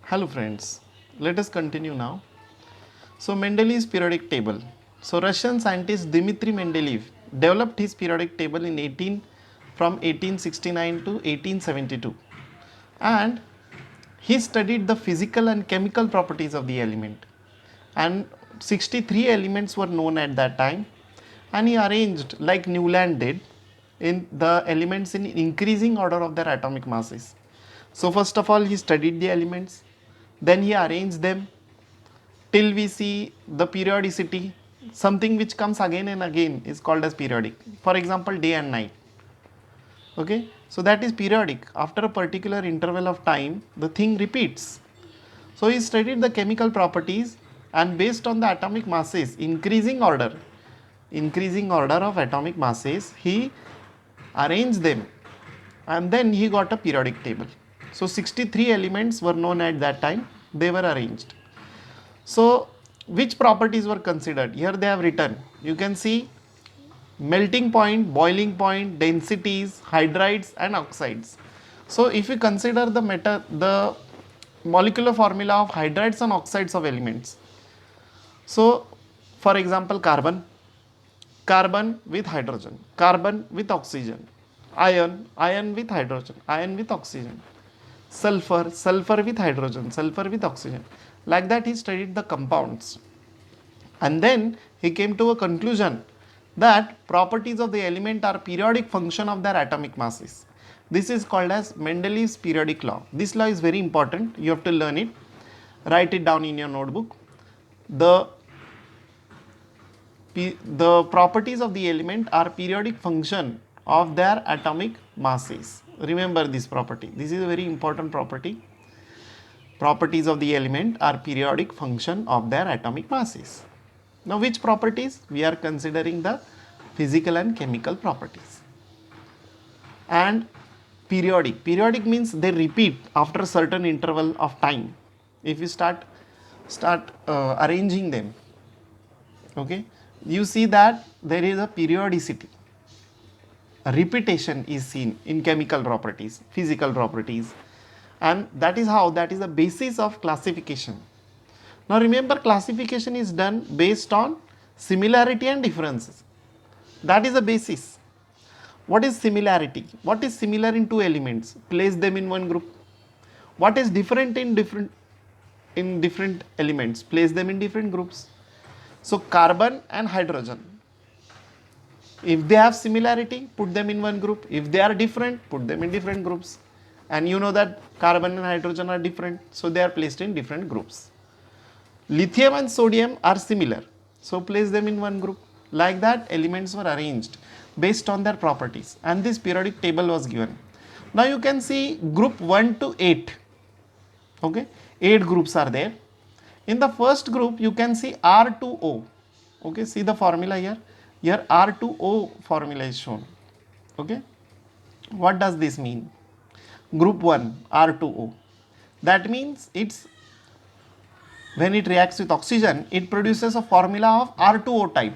Hello friends, let us continue now. So Mendeleev's periodic table. So Russian scientist Dmitry Mendeleev developed his periodic table from 1869 to 1872, and he studied the physical and chemical properties of the element, and 63 elements were known at that time, and he arranged like Newland did in the elements in increasing order of their atomic masses. So first of all he studied the elements, then he arranged them till we see the periodicity. Something which comes again and again is called as periodic. For example, day and night. Okay, so that is periodic. After a particular interval of time, the thing repeats. So he studied the chemical properties, and based on the atomic masses, increasing order of atomic masses, he arranged them, and then he got a periodic table. So 63 elements were known at that time, they were arranged. So which properties were considered? Here they have written. You can see melting point, boiling point, densities, hydrides and oxides. So if we consider the molecular formula of hydrides and oxides of elements. So for example, carbon with hydrogen, carbon with oxygen, iron with hydrogen, iron with oxygen, sulfur with hydrogen, sulfur with oxygen. Like that he studied the compounds, and then he came to a conclusion that properties of the element are periodic function of their atomic masses. This is called as Mendeleev's periodic law. This law is very important, you have to learn it, write it down in your notebook. The properties of the element are periodic function of their atomic masses. Remember this property, this is a very important property. Properties of the element are periodic function of their atomic masses. Now which properties? We are considering the physical and chemical properties. And periodic means they repeat after a certain interval of time. If you start arranging them, okay, you see that there is a periodicity. A repetition is seen in chemical properties, physical properties, and that is the basis of classification. Now remember, classification is done based on similarity and differences. That is the basis. What is similarity? What is similar in two elements? Place them in one group. What is different in different elements? Place them in different groups. So carbon and hydrogen, if they have similarity, put them in one group. If they are different, put them in different groups. And you know that carbon and hydrogen are different, so they are placed in different groups. Lithium and sodium are similar, so place them in one group. Like that, elements were arranged based on their properties, and this periodic table was given. Now you can see group 1 to 8. Okay, 8 groups are there. In the first group, you can see R2O. Okay, see the formula here. Here R2O formula is shown. Okay, what does this mean? Group 1 R2O, that means it's when it reacts with oxygen, it produces a formula of R2O type.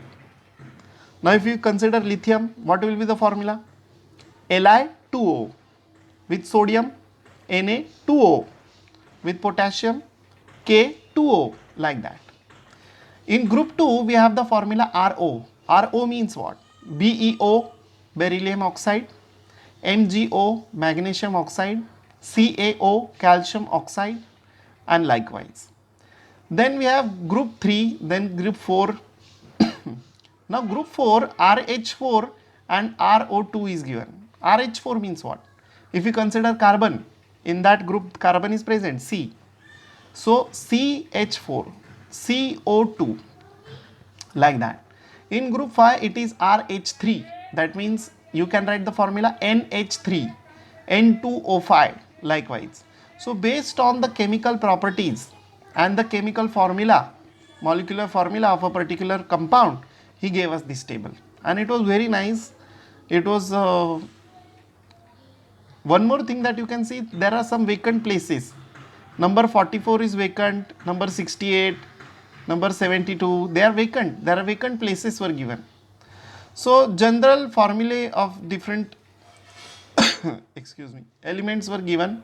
Now if you consider lithium, what will be the formula? Li2O. With sodium, Na2O. With potassium, K2O, like that. In group 2, we have the formula RO. RO means what? BeO, beryllium oxide, MgO, magnesium oxide, CaO, calcium oxide, and likewise. Then we have group 3, then group 4. Now group 4, RH4 and RO2 is given. RH4 means what? If you consider carbon, in that group carbon is present, C. So CH4, CO2, like that. In group 5, it is RH3. That means you can write the formula NH3, N2O5, likewise. So based on the chemical properties and the chemical formula, molecular formula of a particular compound, he gave us this table, and it was very nice. It was one more thing that you can see, there are some vacant places. Number 44 is vacant, number 68, number 72, they are vacant. There are vacant places were given. So general formulae of different excuse me, elements were given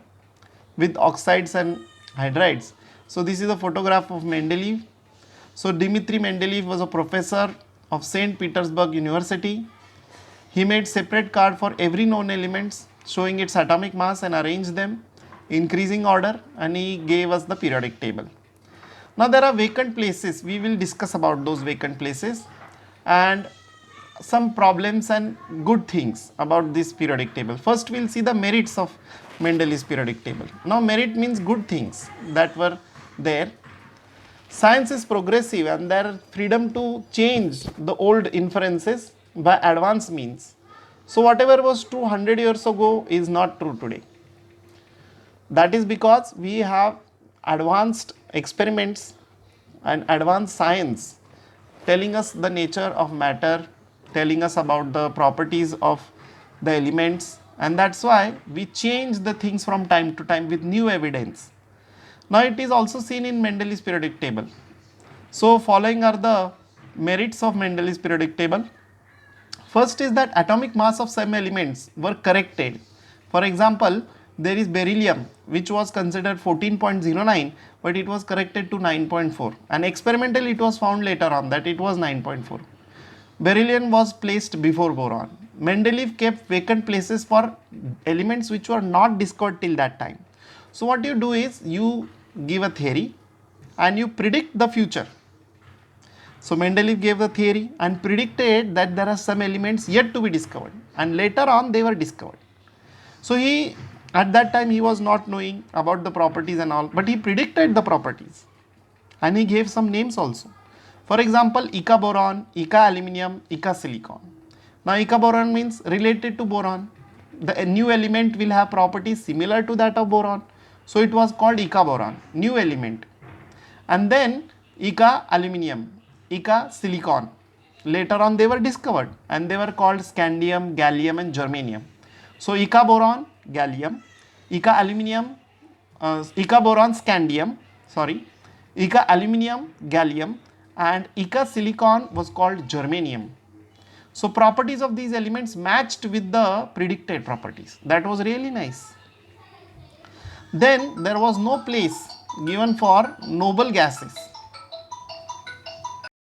with oxides and hydrides. So this is a photograph of Mendeleev. So Dmitry Mendeleev was a professor of St. Petersburg University. He made separate card for every known elements showing its atomic mass and arranged them increasing order, and he gave us the periodic table. Now there are vacant places. We will discuss about those vacant places and some problems and good things about this periodic table. First we will see the merits of Mendeleev's periodic table. Now merit means good things that were there. Science is progressive and there freedom to change the old inferences by advanced means. So whatever was true 100 years ago is not true today. That is because we have advanced experiments and advanced science telling us the nature of matter, telling us about the properties of the elements, and that's why we change the things from time to time with new evidence. Now it is also seen in Mendeleev's periodic table. So following are the merits of Mendeleev's periodic table. First is that atomic mass of some elements were corrected. For example, there is beryllium which was considered 14.09, but it was corrected to 9.4, and experimentally it was found later on that it was 9.4. Beryllium was placed before boron. Mendeleev kept vacant places for elements which were not discovered till that time. So what you do is you give a theory and you predict the future. So Mendeleev gave the theory and predicted that there are some elements yet to be discovered, and later on they were discovered. So he, at that time he was not knowing about the properties and all, but he predicted the properties and he gave some names also. For example, Ica boron, Ica aluminium, Ica silicon. Now Ica boron means related to boron. The new element will have properties similar to that of boron. So it was called Ica boron, new element. And then Ica aluminium, Ica silicon. Later on they were discovered and they were called scandium, gallium and germanium. So Ica boron, gallium, Ica aluminium, Ica boron, scandium, Ica aluminium, gallium, and Ica silicon was called germanium. So properties of these elements matched with the predicted properties. That was really nice. Then there was no place given for noble gases.